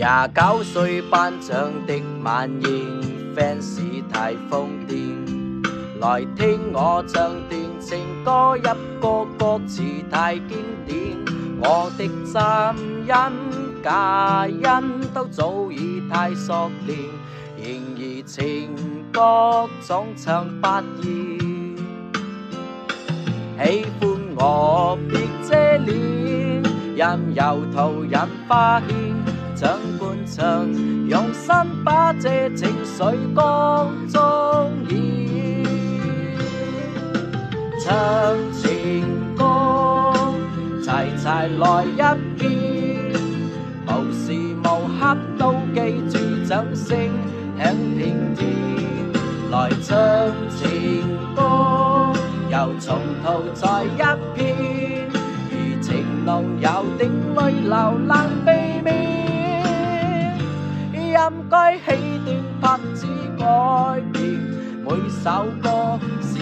29歲頒獎的晚宴 ，fans 太瘋癲，來聽我唱段情歌，一個歌詞太經典。我的真因假因都早已太熟練，然而情歌總唱不厭。喜歡我別遮臉，任由途人發現。像伴唱，用心把這情緒歌中演，唱情歌，齊齊來一遍，無時無刻都記住掌聲響遍天，來唱情歌，又重塗在一片，如情濃有定淚流難避免。應該起段拍子改變，每首歌是